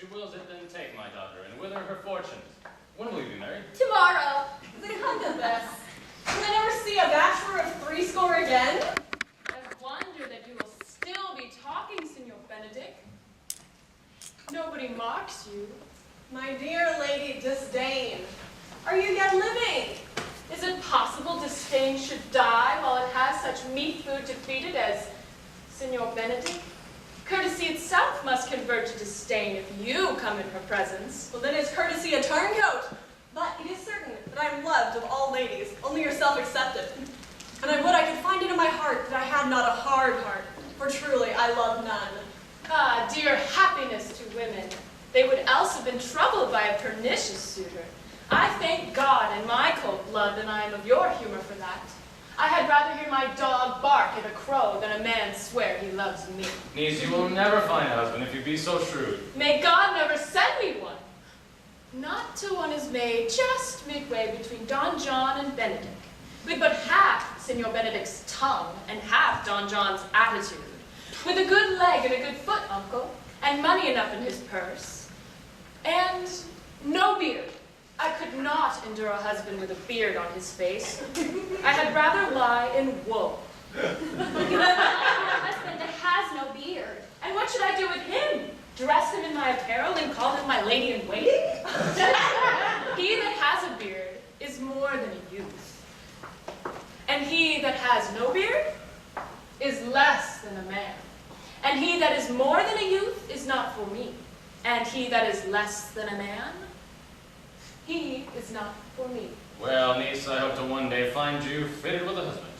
she wills it, then take my daughter, and with her her fortunes. When will you be married? Tomorrow. The Congress. Will I never see a bachelor of threescore again? I wonder that you will still be talking, Signor Benedick. Nobody marks you. My dear Lady Disdain, are you yet living? Is it possible disdain should die while it has such meat food to feed it as Signor Benedick? Courtesy itself must convert to disdain if you come in her presence. Well, then is courtesy a turncoat? But it is certain that I am loved of all ladies, only yourself excepted. And I would I could find it in my heart that I had not a hard heart, for truly I love none. Ah, dear happiness to women. They would else have been troubled by a pernicious suitor. I thank God in my cold blood that I am of your humor for that. I had rather hear my dog bark at a crow than a man swear he loves me. Niece, you will never find a husband if you be so shrewd. May God never send me one. Not till one is made just midway between Don John and Benedick, with but half Signor Benedick's tongue and half Don John's attitude, with a good leg and a good foot, uncle, and money enough in his purse, and no beard. I could not endure a husband with a beard on his face. I had rather lie in wool. You have a husband that has no beard. And what should I do with him? Dress him in my apparel and call him my lady-in-waiting? He that has a beard is more than a youth. And he that has no beard is less than a man. And he that is more than a youth is not for me. And he that is less than a man, he is not for me. Well, niece, I hope to one day find you fitted with a husband.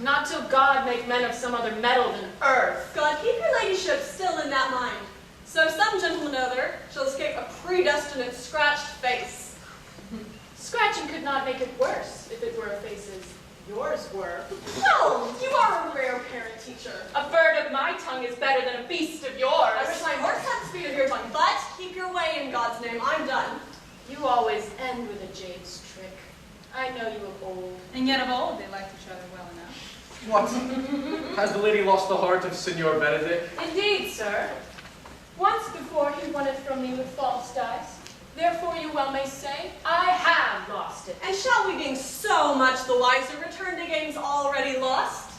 Not till God make men of some other metal than earth. God, keep your ladyship still in that mind. So some gentleman or other shall escape a predestinate scratched face. Scratching could not make it worse if it were a face as yours were. Well, you are a rare parent teacher. A bird of my tongue is better than a beast of yours. I wish my horse had the speed of your tongue, but keep your way in God's name. I'm done. You always end with a jade's trick. I know you of old. And yet of old they liked each other well enough. What? Has the lady lost the heart of Signor Benedick? Indeed, sir. Once before he won it from me with false dice. Therefore you well may say, I have lost it. And shall we, being so much the wiser, return to games already lost?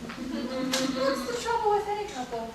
What's the trouble with any couple?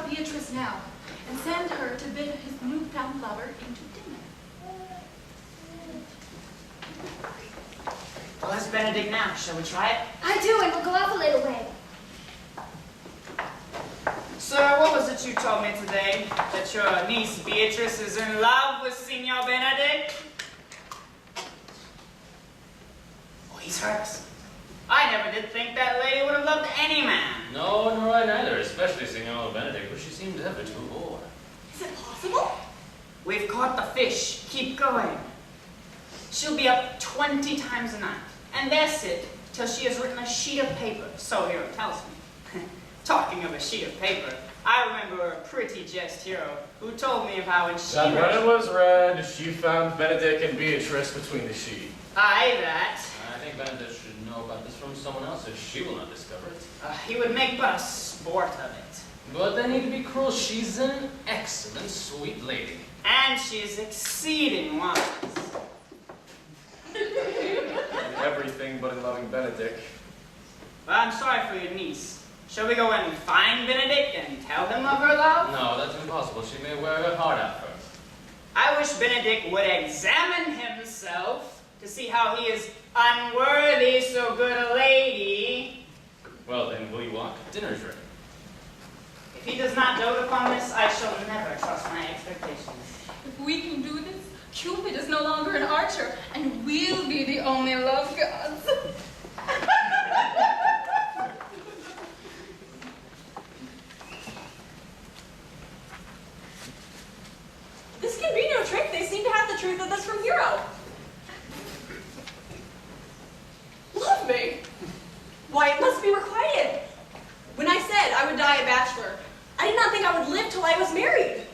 Beatrice now and send her to bid his newfound lover into dinner. Well, that's Benedick now. Shall we try it? I do, and we'll go out a little way. Sir, what was it you told me today? That your niece Beatrice is in love with Signor Benedick? Oh, he's hers. I never did think that lady would have loved any man. No, nor I neither, especially Signor Benedick, but she seemed ever too bored. Is it possible? We've caught the fish. Keep going. She'll be up 20 times a night, and there sit till she has written a sheet of paper, so hero tells me. Talking of a sheet of paper, I remember a pretty jest hero who told me of how when she That when it was read, she found Benedick and Beatrice between the sheet. Aye, that. I think Benedick should know about this from someone else, if she will not discover it. He would make but a sport of it. But they need to be cruel. She's an excellent, sweet lady. And she's exceeding wise. Everything but in loving Benedick. Well, I'm sorry for your niece. Shall we go and find Benedick and tell him of her love? No, that's impossible. She may wear her heart out first. I wish Benedick would examine himself to see how he is unworthy so good a lady. Well, then, will you walk? Dinner's ready. If he does not dote upon this, I shall never trust my expectations. If we can do this, Cupid is no longer an archer, and we'll be the only love gods. This can be no trick. They seem to have the truth of this from Hero. Love me? Why, it must be requited. When I said I would die a bachelor, I did not think I would live till I was married.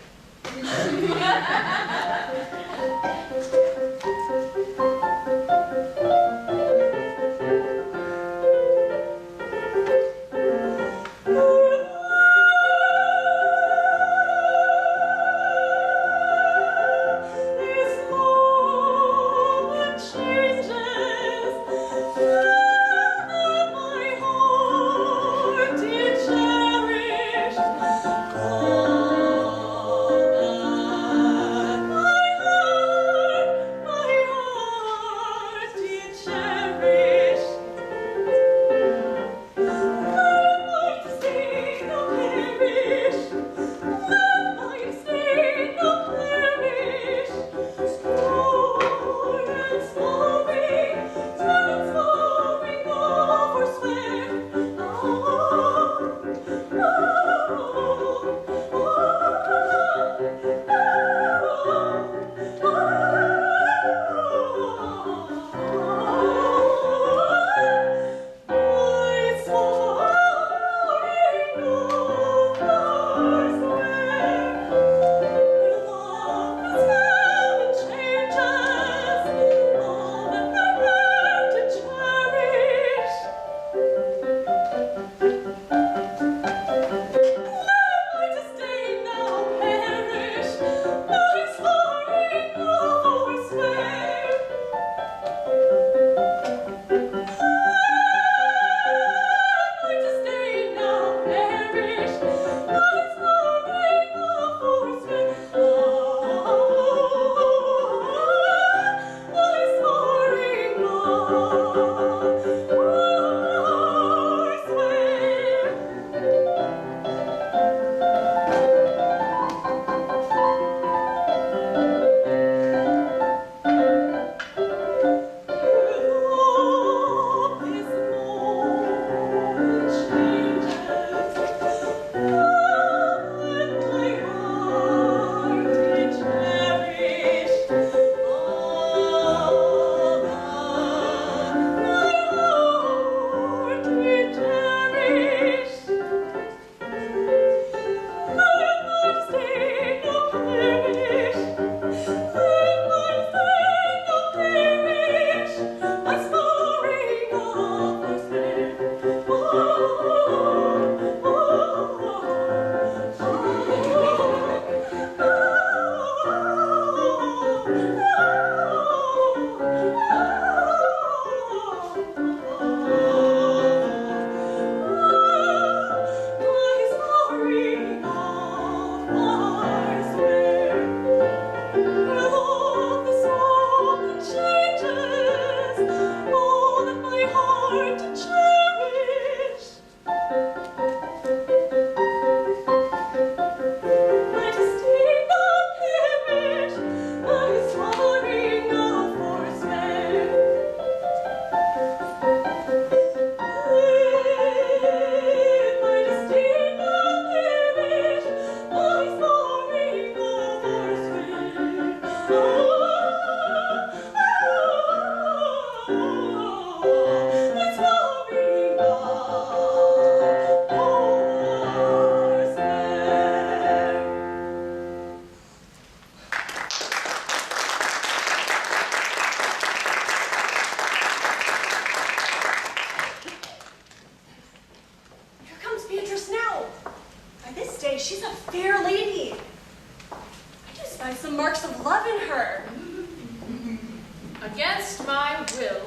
Against my will,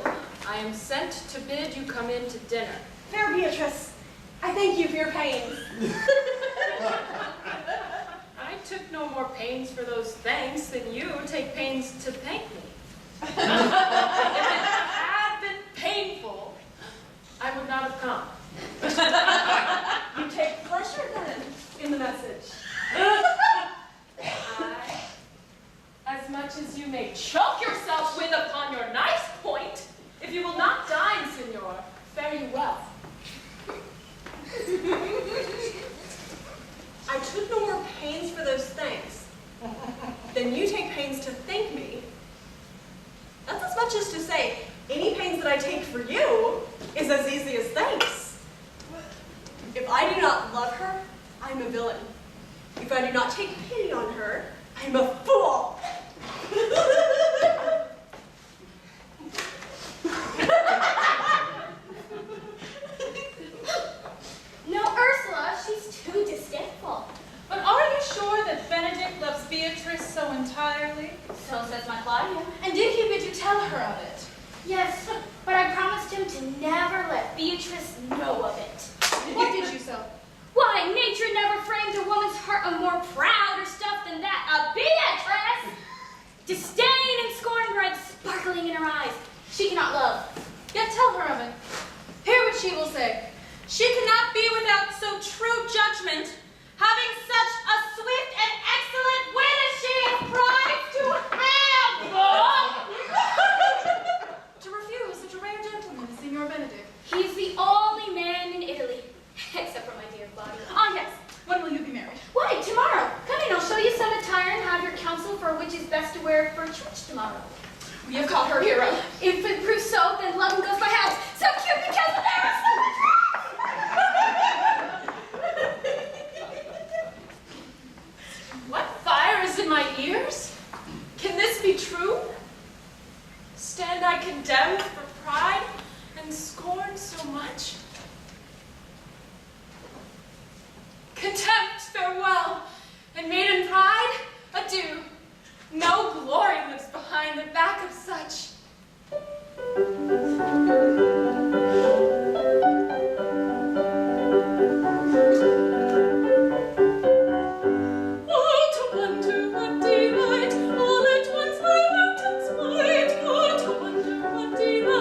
I am sent to bid you come in to dinner. Fair Beatrice, I thank you for your pains. I took no more pains for those thanks than you take pains to thank me. If it had been painful, I would not have come. You take pleasure then in the If I do not take pity on her, I am a fool. No, Ursula, she's too disdainful. But are you sure that Benedick loves Beatrice so entirely? So says my Claudio. And did he bid you tell her of it? Yes, but I promised him to never let Beatrice know of it. What did you so? Why, nature never framed a woman's heart a more prouder stuff than that of Beatrice! Disdain and scorn bright sparkling in her eyes. She cannot love. Yet tell her of it. Hear what she will say. She cannot be without so true judgment, having such a swift and excellent wit as she is prized to have. To refuse such a rare gentleman as Signor Benedick. He's the only man in Italy, except for my dear Claudio. Ah, yes. When will you be married? Why, tomorrow. Come in, I'll show you some attire and have your counsel for which is best to wear for church tomorrow. We have caught her hero. If it proves so, then love him goes by halves. So cute because there is so much. What fire is in my ears? Can this be true? Stand I condemned for pride and scorn so much? Contempt, farewell, and maiden pride, adieu. No glory lives behind the back of such. Oh, to wonder what delight, all at once my mountains might. Oh, to wonder what delight.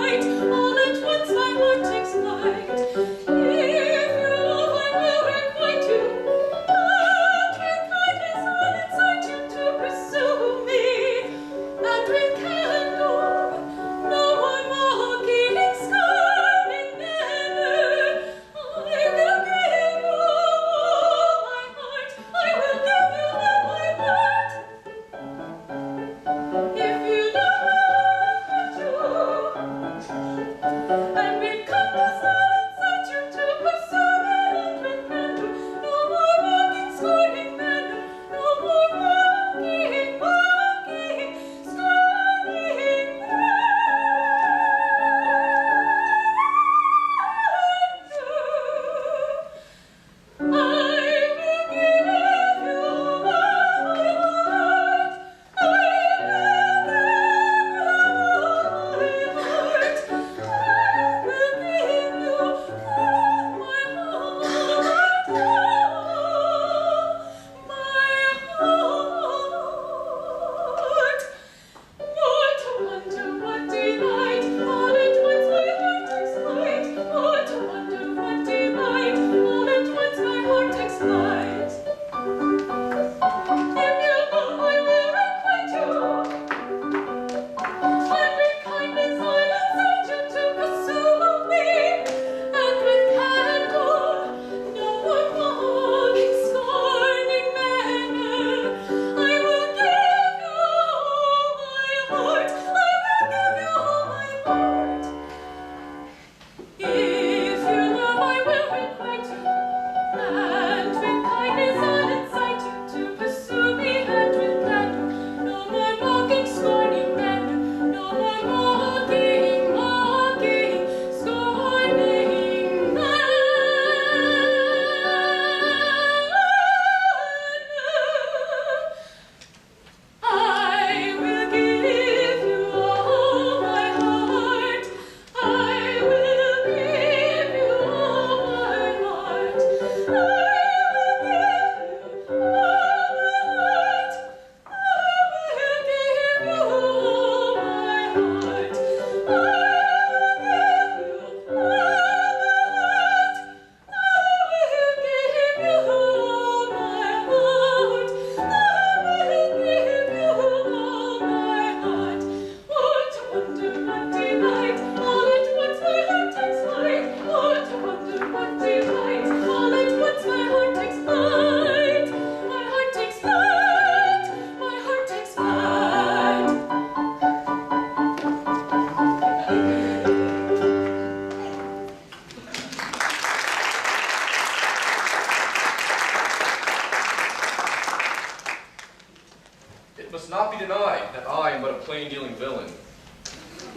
must not be denied that I am but a plain-dealing villain.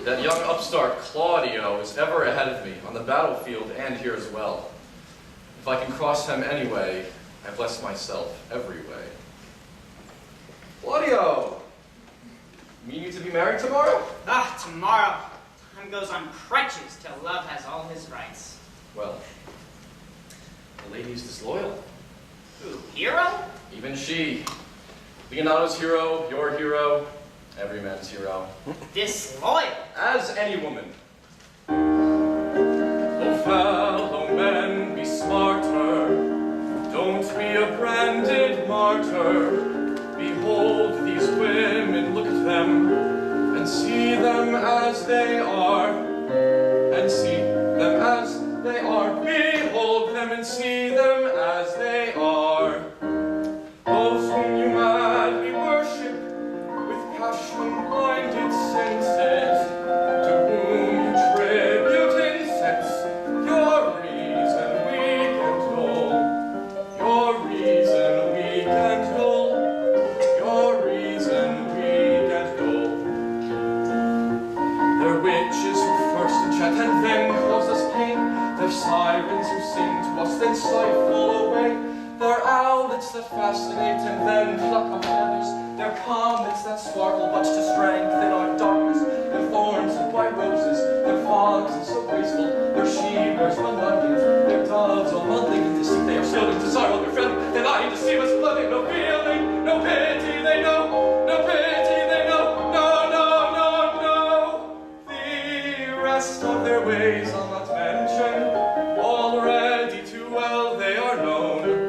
That young upstart Claudio is ever ahead of me on the battlefield and here as well. If I can cross him anyway, I bless myself every way. Claudio! Mean you to be married tomorrow? Ah, tomorrow. Time goes on crutches till love has all his rights. Well, the lady is disloyal. Who, hero? Even she. Leonardo's hero, your hero, every man's hero. Disloyal? As any woman. Oh, fellow men, be smarter. Don't be a branded martyr. Behold these women, look at them, and see them as they are. And see them as they are. Behold them and see them as they are. Those whom you madly worship with passion-blinded senses, to whom you tribute incense, your reason weak and dull, your reason weak and dull, your reason weak and dull. They're witches who first enchant and then cause us pain. They're sirens who sing to us, then stifle away. They're owlets that fascinate and then pluck our feathers. They're comets that sparkle much to strengthen our darkness. They're thorns and white roses. They're fogs and so graceful. They're she-bears, onions. They're doves all muddling in deceit. They are children to sorrow. They're friendly. They lie and deceive us. Loving, no feeling, no pity they know. No pity they know. No, no, no, no. The rest of their ways I'll not mention. Already too well they are known.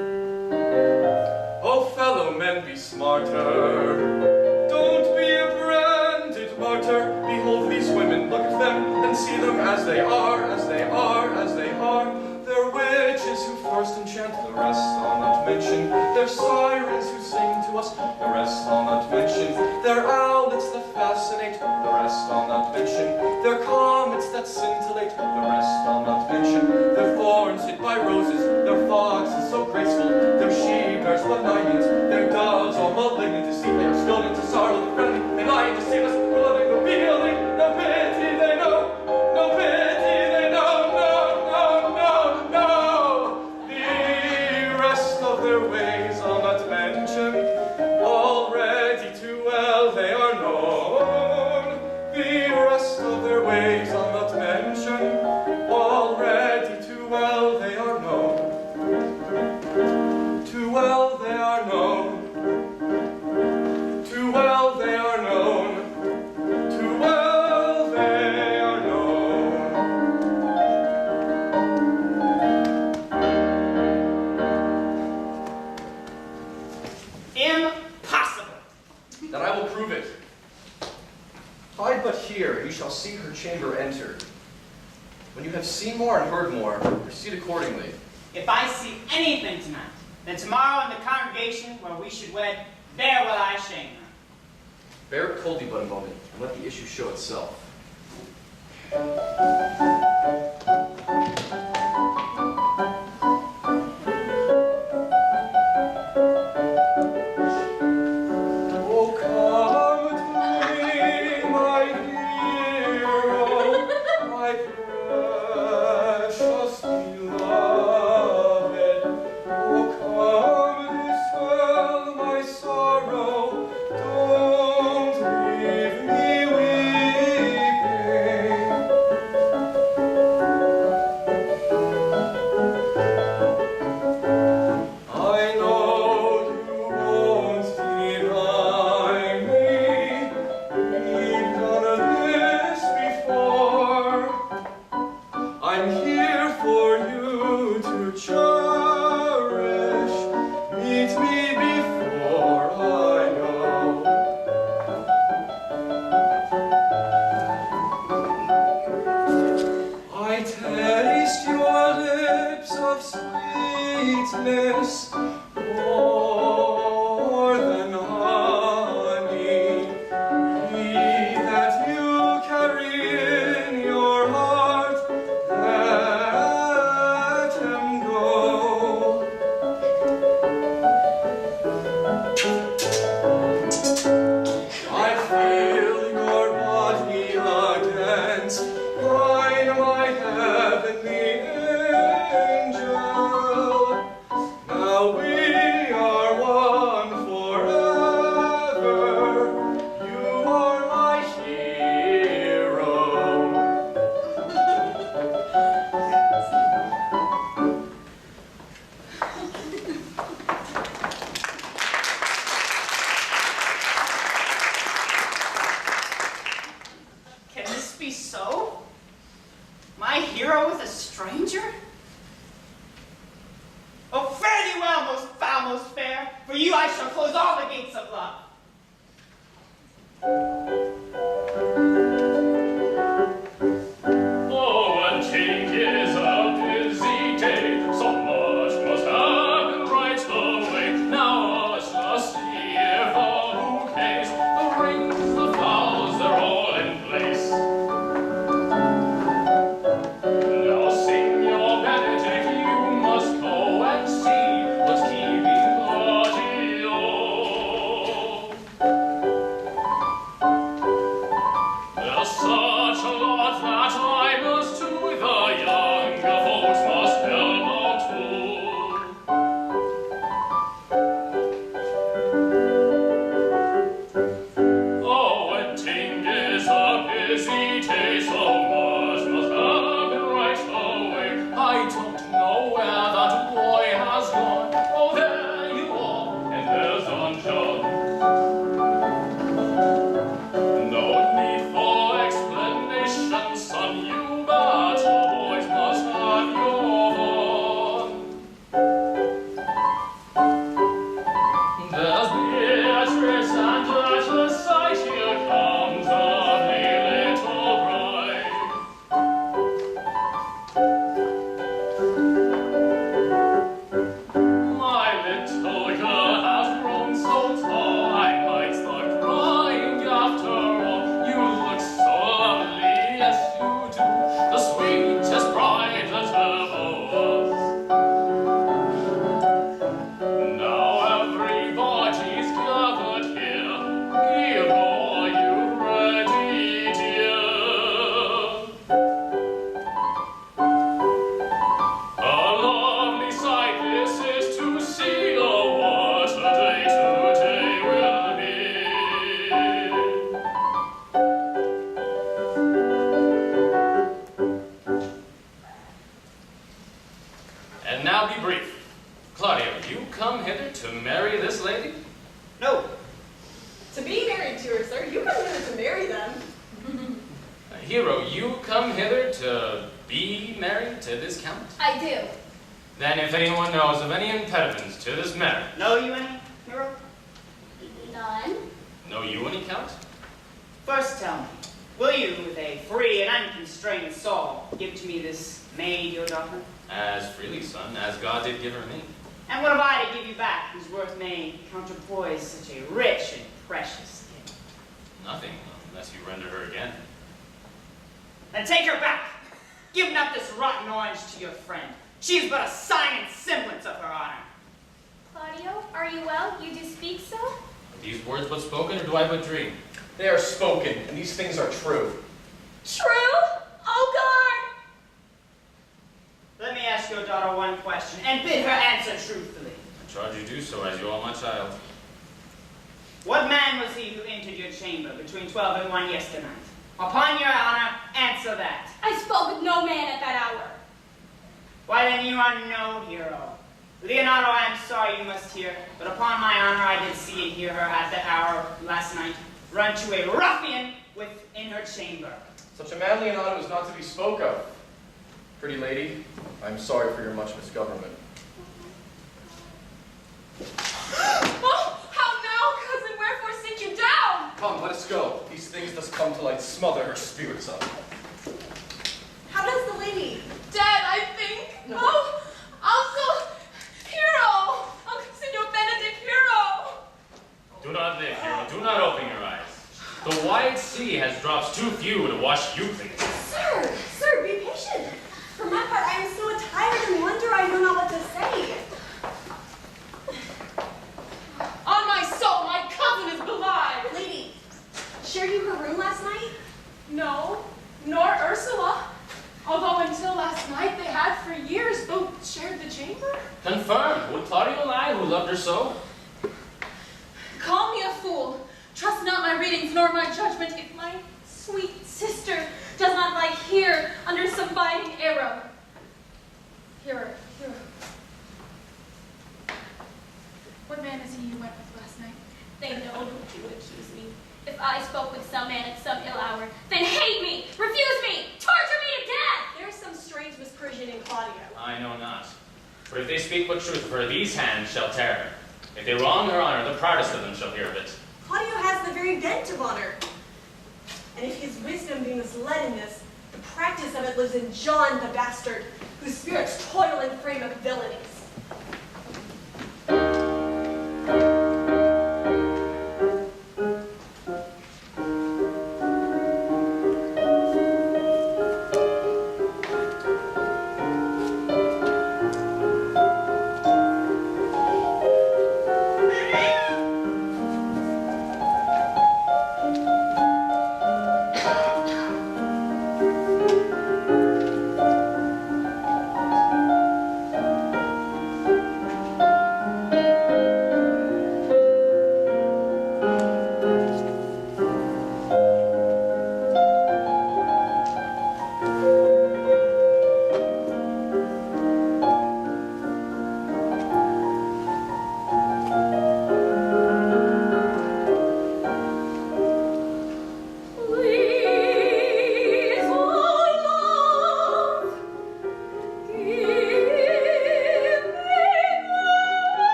Oh, fellow men, be smarter. Don't be a branded martyr. Behold these women, look at them, and see them as they are, as they are, as they are. They're witches who first enchant, the rest I'll not mention. They're sirens who sing to us, the rest I'll not mention. They're owlets that fascinate, the rest I'll not mention. They're comets that scintillate, the rest I'll not mention. They're thorns hid by roses, they're fogs and so graceful. They're she-bears, onions, they're doves all muddling in deceit. They are skilled into sorrow, they're friendly, they lie and deceive us. We're loving, no feeling, no pity they know, no pity they know, no, no, no, no. The rest of their ways I'll not mention. Already too well they are known. The rest of their ways I'll not mention. Already too well they are known. Too well they are known. Too well they are known. Too well they are known. Impossible. Then I will prove it. Hide but here, and you shall see her chamber entered. When you have seen more and heard more, proceed accordingly. If I see anything tonight, then tomorrow in the congregation where we should wed, there will I shame her. Bear it coldly but a moment, and let the issue show itself. Oh, come to me, my hero, my precious beloved. Oh, come dispel my sorrow. Don't leave me weeping. all the gates of love. Oh, and King is a busy day, so much must happen right away. Now let's see if the bouquets, the rings, the flowers, they're all in place. Now sing your Benedick, you must go and see what's keeping Claudio. There's such a lot that I must do, the younger folks must help out too. Oh, wedding is a busy day, so much must happen right away. I don't know where that boy has gone. Oh, there you are, and there's Don John. No need for explanation, son, you but the boys must have your fun. There's Beatrice and at the sight here comes a lovely little bride. My little girl has grown so tall, I might start crying after all. You look so lovely, yes you do, the sweetest bride that ever was. Now everybody's gathered here. Hero, are you ready, dear? A lovely sight this is to see. Oh, what a day today will be. And now be brief. Claudio, you come hither to marry this lady? No, To be married to her, sir, you come here to marry them. Hero, you come hither to be married to this count? I do. Then if anyone knows of any impediments to this marriage, know you any, hero? None. know you any count? First tell me, will you, with a free and unconstrained soul, give to me this maid, your daughter? As freely, son, as God did give her me. And what have I to give you back whose worth may counterpoise such a rich and precious gift? Nothing, unless you render her again. Then take her back. Give not this rotten orange to your friend. She is but a sign and semblance of her honor. Claudio, are you well? You do speak so? Are these words but spoken, or do I but dream? They are spoken, and these things are true. True? Oh, God! Let me ask your daughter one question, and bid her answer truthfully. I charge you do so, as you are my child. What man was he who entered your chamber between 12 and 1 yesternight? Upon your honor, answer that. I spoke with no man at that hour. Why then you are no hero. Leonardo, I am sorry you must hear, but upon my honor I did see and hear her at that hour last night run to a ruffian within her chamber. Such a man, Leonardo, is not to be spoke of. Pretty lady, I am sorry for your much misgovernment. Oh, how now, cousin? Wherefore sink you down? Come, let us go. These things thus come to light smother her spirits up. How does the lady? Dead, I think. No. Oh, Uncle Hero! Uncle Senor Benedick Hero! Do not live, hero. Do not open your eyes. The wide sea has drops too few to wash you clean. Sir, be patient. For my part, I am so attired in wonder I know not what to say. On my soul, my cousin is belied. Lady, shared you her room last night? No, nor Ursula. Although until last night they had for years both shared the chamber. Confirmed. Would Claudio lie, who loved her so? Call me a fool. Trust not my readings nor my judgment if my sweet sister does not lie here under some biting arrow. Here. What man is he you went with last night? They know who would accuse me. If I spoke with some man at some ill hour, then hate me, refuse me, torture me to death! There is some strange misprision in Claudio. I know not. But if they speak but truth of her, these hands shall tear her. If they wrong her honor, the proudest of them shall hear of it. Claudio has the very bent of honor. And if his wisdom be misled in this, the practice of it lives in John the bastard, whose spirits toil in frame of villainies.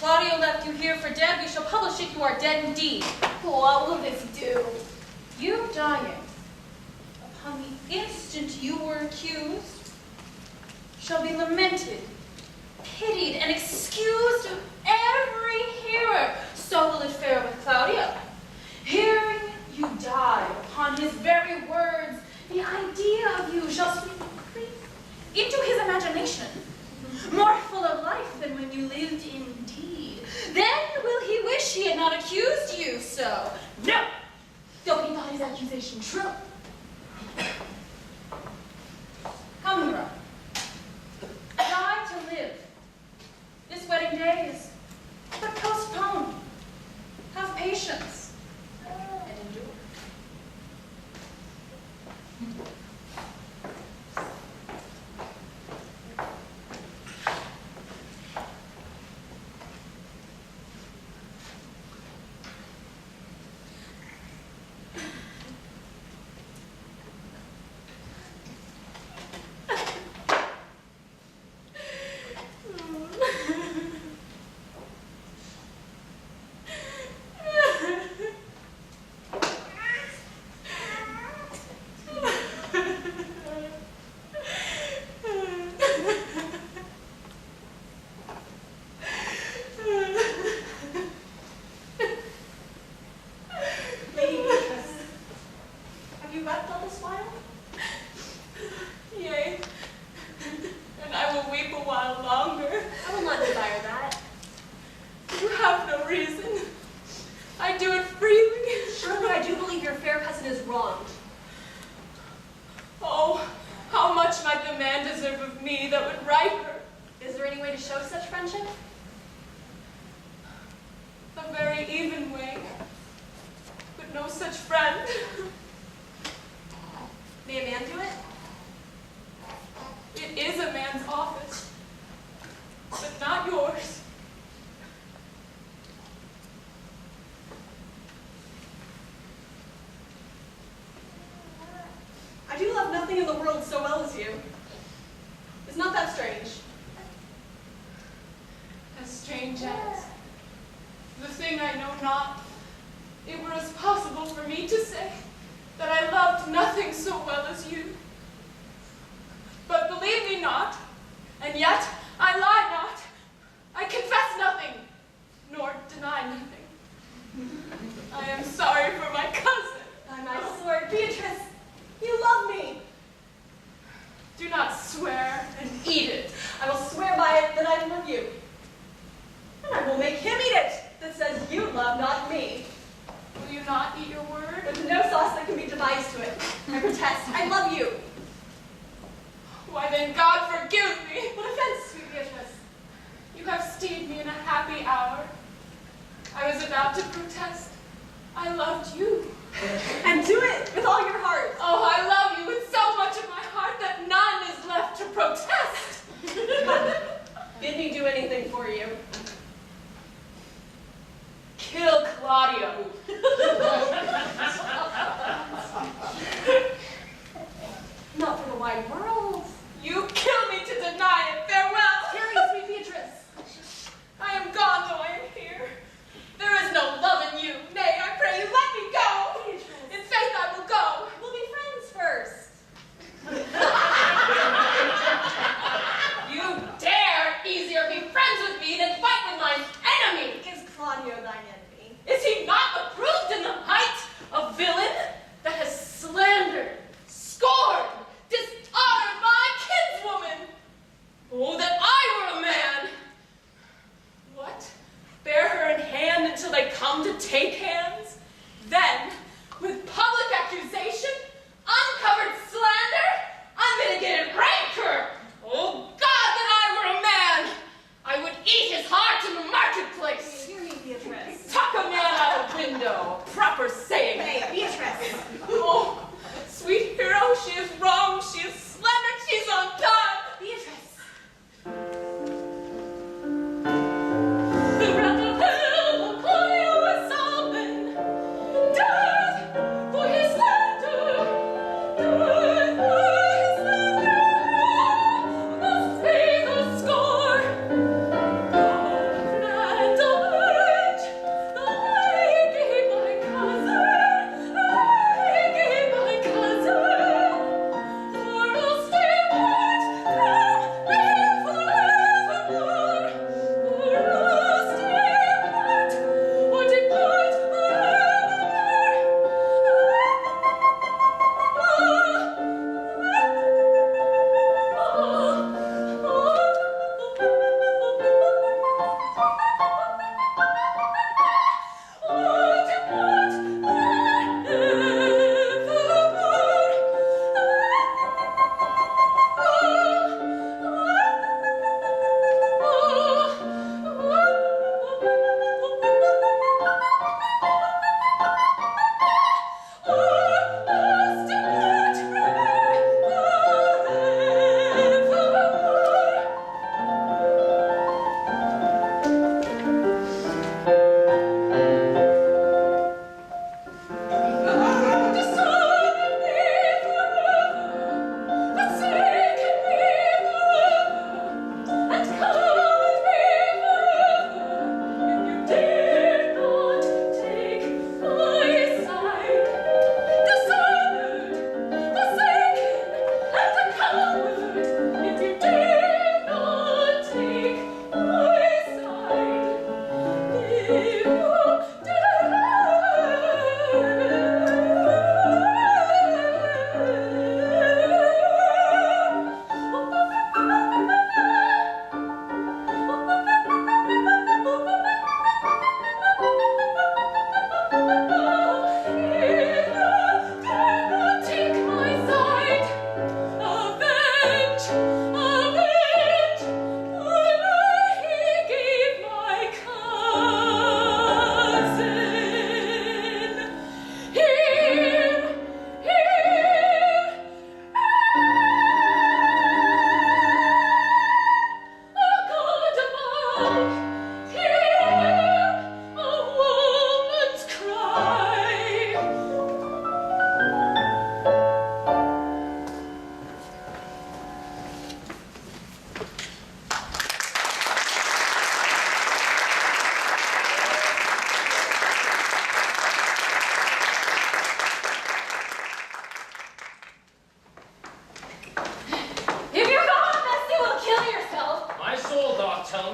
Claudio left you here for dead, we shall publish it you are dead indeed. What will this do? You dying, upon the instant you were accused, shall be lamented, pitied, and excused of every hearer. So will it fare with Claudio. Hearing you die upon his very words, the idea of you shall sweep into his imagination, more full of life than when you lived indeed. Then will he wish he had not accused you so. No! Though he thought his accusation true. Come, hero. Die to live. This wedding day is but postponed. Have patience and endure. that would right her. Is there any way to show such friendship? A very even way, but no such friend. May a man do it? It is a man's office, but not yours. I do love nothing in the world so well as you. Is not that strange? As strange as the thing I know not, it were as possible for me to say that I loved nothing so well as you. But believe me not, and yet I lie not. I confess nothing, nor deny nothing. I am sorry for my cousin. By my sword, Beatrice, you love me. Do not swear and eat it. I will swear by it that I love you. And I will make him eat it that says you love not me. Will you not eat your word? There's no sauce that can be devised to it. I protest. I love you. Why then, God forgive me. What offense, sweet Beatrice? You have steeled me in a happy hour. I was about to protest. I loved you. And do it with all your heart. Oh, I love you with so much of my heart that none is left to protest. Bid me do anything for you. Kill Claudio. Not for the wide world. You kill me to deny it. Farewell. Tarry, sweet Beatrice. I am gone, though I am here. There is no love in you. Nay, I pray you, let me go. Beatrice. In faith, I will go. We'll be friends first. You dare easier be friends with me than fight with mine enemy. Is Claudio thine enemy? Is he not approved in the height a villain that has slandered, scorned, dishonored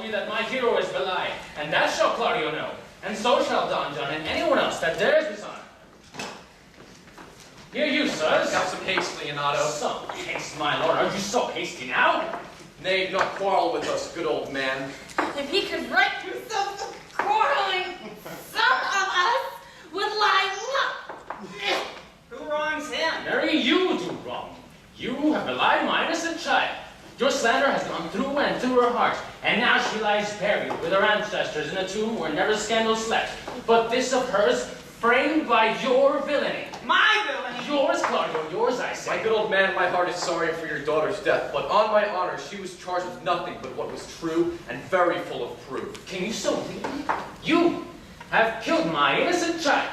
me that my hero is belied, and that shall Claudio know, and so shall Don John and anyone else that dares dishonor. Hear you, sirs. Have some haste, Leonardo. Some haste, my lord. Are you so hasty now? Nay, do not quarrel with us, good old man. If he could write himself some quarreling, some of us would lie low. Who wrongs him? Mary, you do wrong. You have belied my innocent child. Your slander has gone through and through her heart, and now she lies buried with her ancestors in a tomb where never scandal slept. But this of hers, framed by your villainy. My villainy? Yours, Claudio, yours, I say. My good old man, my heart is sorry for your daughter's death, but on my honor, she was charged with nothing but what was true and very full of proof. Can you so read me? You have killed my innocent child.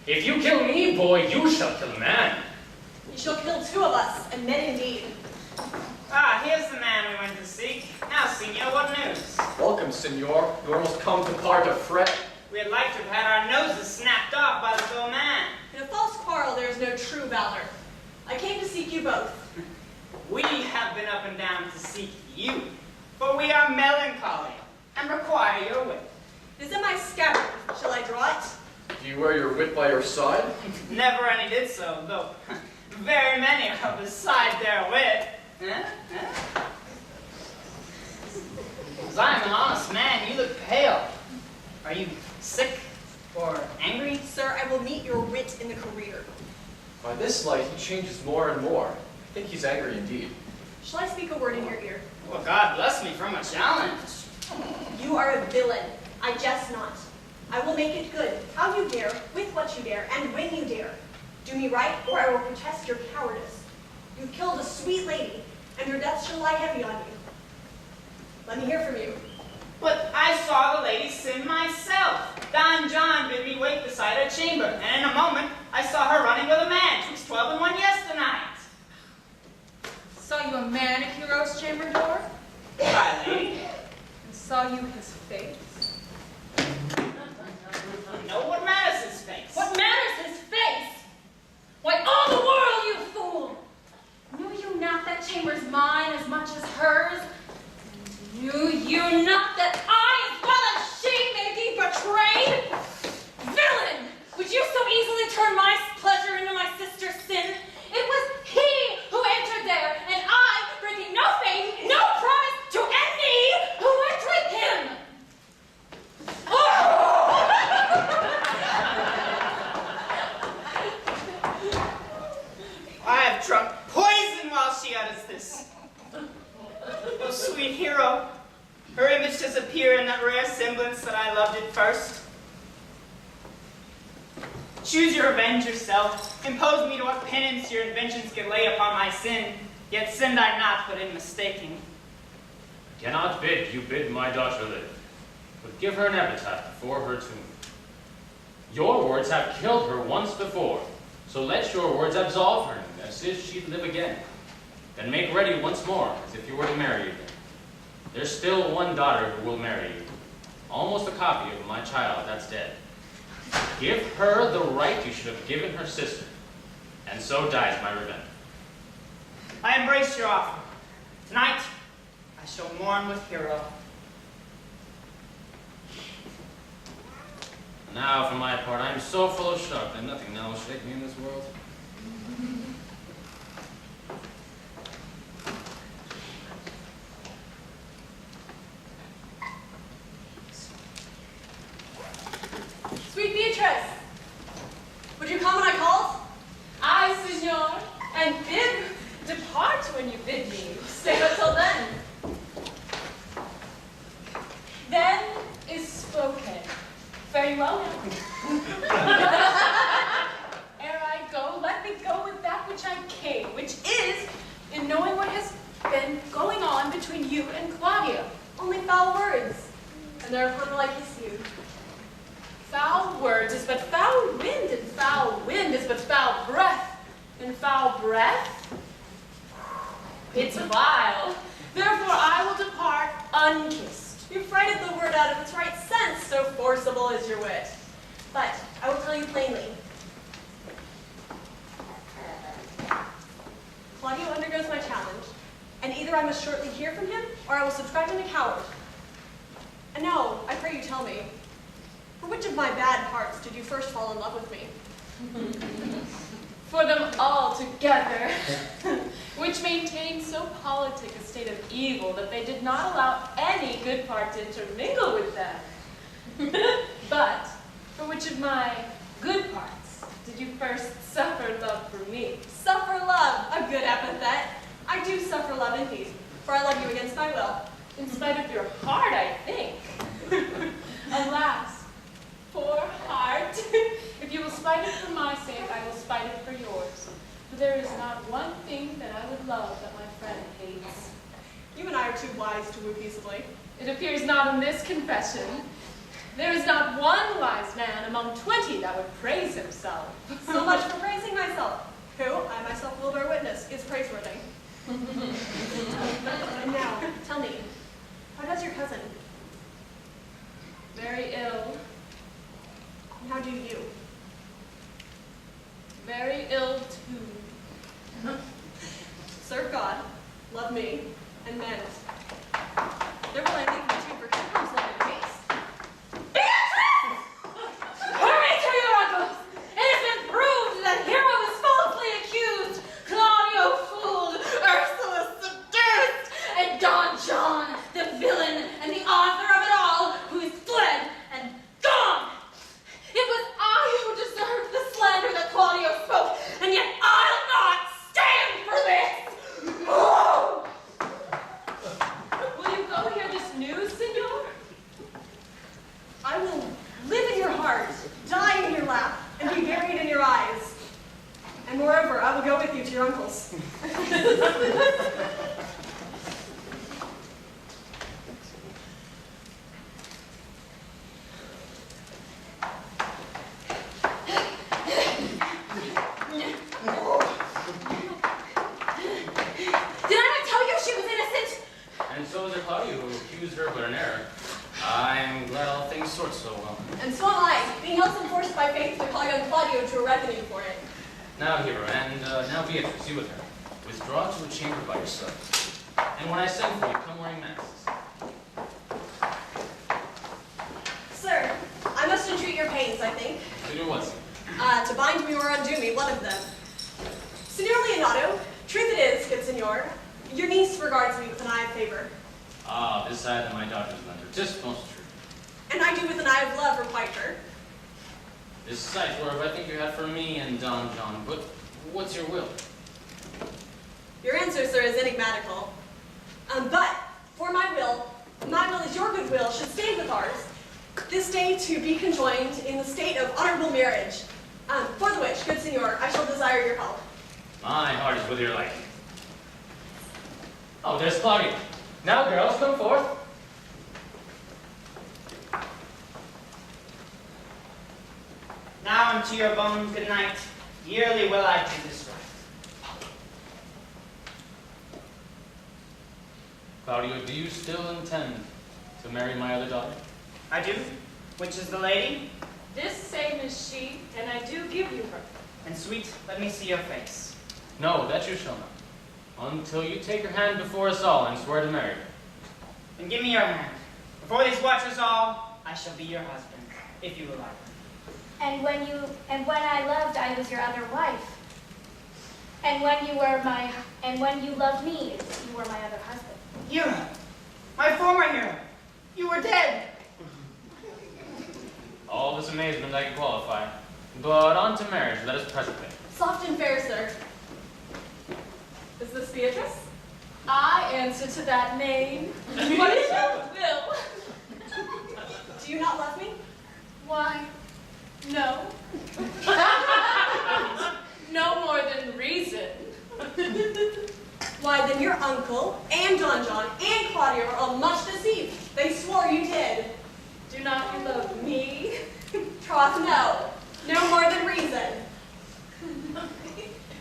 If you kill me, boy, you shall kill a man. You shall kill two of us, and men indeed. Ah, here's the man we went to seek. Now, senor, what news? Welcome, senor. You almost come to part of fray. We had like to have had our noses snapped off by the dull man. In a false quarrel, there is no true valor. I came to seek you both. We have been up and down to seek you, for we are melancholy and require your wit. It is in my scabbard. Shall I draw it? Do you wear your wit by your side? Never any did so, though very many are beside their wit. As I am an honest man, you look pale. Are you sick or angry? Sir, I will meet your wit in the career. By this light, he changes more and more. I think he's angry indeed. Shall I speak a word in your ear? Well, God bless me from a challenge. You are a villain. I jest not. I will make it good. How you dare, with what you dare, and when you dare. Do me right, or I will protest your cowardice. You've killed a sweet lady, and your death shall lie heavy on you. Let me hear from you. But I saw the lady sin myself. Don John bid me wait beside her chamber, and in a moment I saw her running with a man. 'Twixt 12 and 1 yesternight. Saw you a man at Hero's chamber door? Why, lady? And saw you his face? No, what matters his face? What matters his face? Why, all the world, you fool! Knew you not that chamber's mine as much as hers? And knew you not that I, as well as she, may be betrayed? Villain! Would you so easily turn my pleasure into my sister's sin? It was he who entered there, and I, bringing no fame, no promise to any who went with him! Oh! I have drunk poison while she utters this. Oh, sweet hero, her image does appear in that rare semblance that I loved at first. Choose your revenge yourself. Impose me to what penance your inventions could lay upon my sin. Yet sinned I not, but in mistaking. Cannot bid you bid my daughter live, but give her an epitaph before her tomb. Your words have killed her once before, so let your words absolve her, as if she'd live again. Then make ready once more, as if you were to marry again. There's still one daughter who will marry you, almost a copy of my child that's dead. Give her the right you should have given her sister, and so dies my revenge. I embrace your offer. Tonight, I shall mourn with Hero. Now, for my part, I am so full of shock that nothing now will shake me in this world. Sweet Beatrice! Would you come when I called? Aye, signor, and bid depart when you bid me. Stay but till then. Then is spoken. Very well now. Ere I go, let me go with that which I came, which is in knowing what has been going on between you and Claudio. Only foul words, and thereupon will I kiss you. Foul words is but foul wind, and foul wind is but foul breath, and foul breath, it's vile. Therefore I will depart unkissed. You frighted the word out of its right sense, so forcible is your wit. But I will tell you plainly. Claudio undergoes my challenge, and either I must shortly hear from him, or I will subscribe him a coward. And now, I pray you tell me, for which of my bad parts did you first fall in love with me? For them all together, which maintained so politic a state of evil that they did not allow any good part to intermingle with them. But for which of my good parts did you first suffer love for me? Suffer love, a good epithet. I do suffer love indeed, for I love you against my will. In spite of your heart, I think. Alas, poor heart. If you will spite it for my sake, I will spite it for yours. For there is not one thing that I would love that my friend hates. You and I are too wise to woo peaceably. It appears not in this confession. There is not one wise man among 20 that would praise himself. So much for praising myself, who, I myself will bear witness, is praiseworthy. And now, tell me, how does your cousin? Very ill. And how do you? Very ill too. Serve God, love me, and men. There will I leave you two for here comes love and haste. Beatrice! Hurry to your uncle's! It has been proved that Hero was falsely accused, Claudio fooled, Ursula seduced, and Don John, the villain and the author of it all, who is fled and gone. It was I who deserved the slander that Claudio spoke, and yet I'll not stand for this! Oh! Will you go hear this news, senor? I will live in your heart, die in your lap, and be buried in your eyes. And moreover, I will go with you to your uncle's. Did I not tell you she was innocent? And so is it Claudio, who accused her of an error. I'm glad all things sort so well. And so am I, being held enforced by faith to call young Claudio to a reckoning for it. Now, Hero, and now Beatrice, you with her. Withdraw to a chamber by yourself. And when I send for you, come wearing masks. Sir, I must entreat your pains, I think. To do what, sir? To bind me or undo me, one of them. Signor Leonato, truth it is, good signor, your niece regards me with an eye of favor. Ah, this side of my daughter's lender. 'Tis most true. And I do with an eye of love, replied her. This sight whereof I think you had for me and Don John, but what's your will? Your answer, sir, is enigmatical. But for my will is your good will should stand with ours. This day to be conjoined in the state of honorable marriage. For the which, good signor, I shall desire your help. My heart is with your liking. Oh, there's Claudio. Now, girls, come forth. Now unto your bones good night. Yearly will I do this right. Claudio, do you still intend to marry my other daughter? I do. Which is the lady? This same is she, and I do give you her. And sweet, let me see your face. No, that you shall not. Until you take her hand before us all and swear to marry her. Then give me your hand. Before these watchers all, I shall be your husband, if you will like. And when I loved, I was your other wife. And when you loved me, you were my other husband. Hero, my former hero, you were dead. All this amazement I can qualify. But on to marriage, let us press it. Soft and fair, sir. Is this Beatrice? I answer to that name. What is your will? Do you not love me? Why, no. No more than reason. Why, then your uncle, and Don John, and Claudio are all much deceived. They swore you did. Do not you love me? Troth, no. No more than reason.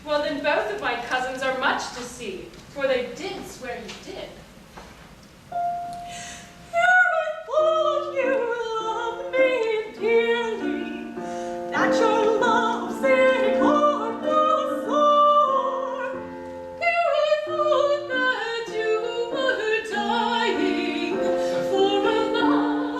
Well, then both of my cousins are much deceived, for they did swear you did. I thought you loved me dearly, that your love sick heart was sore. Here I thought that you were dying for a love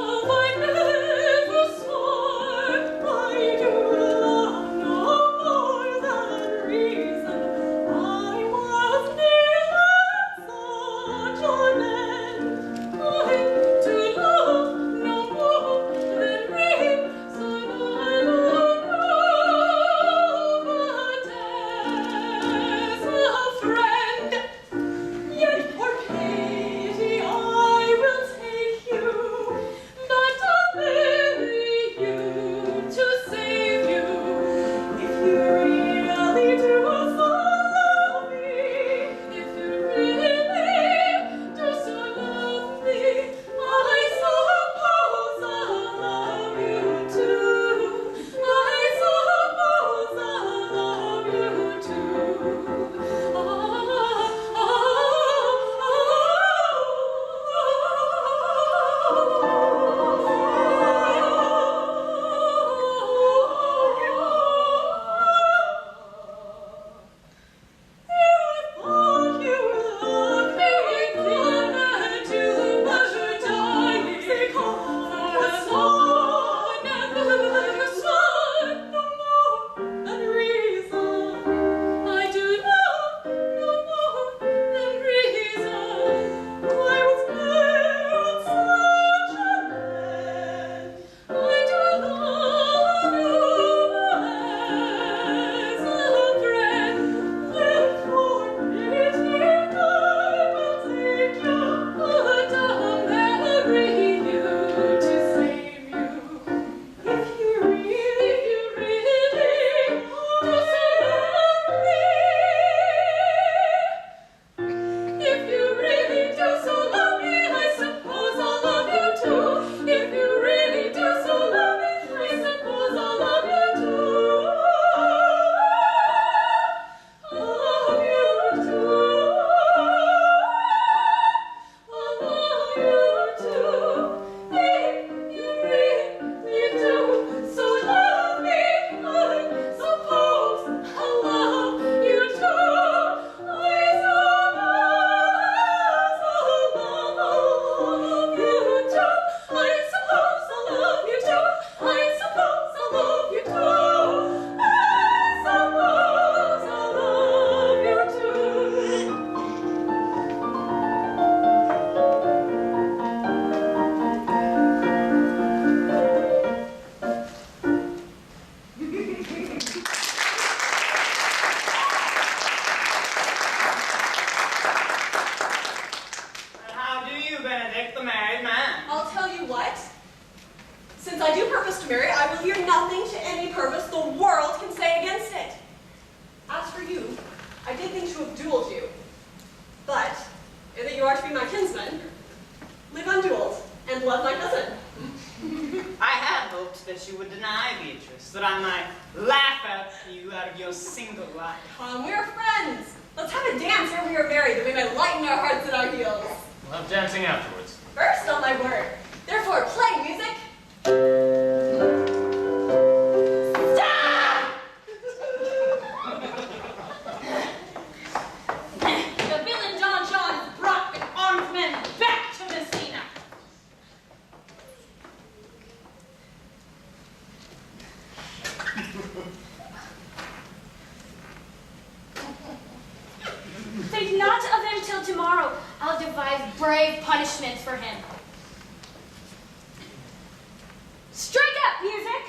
hear nothing to any purpose the world can say against it. As for you, I did think to have dueled you. But, if that you are to be my kinsman, live undueled and love my cousin. I had hoped that you would deny Beatrice, that I might laugh at you out of your single life. Come, we're friends. Let's have a dance ere we are married, that we may lighten our hearts and our heels. We'll have dancing afterwards. First, on my word. Therefore, play music. Stop! The villain Don John has brought the armed men back to Messina. Think not of him till tomorrow. I'll devise brave punishments for him. Strike up, music!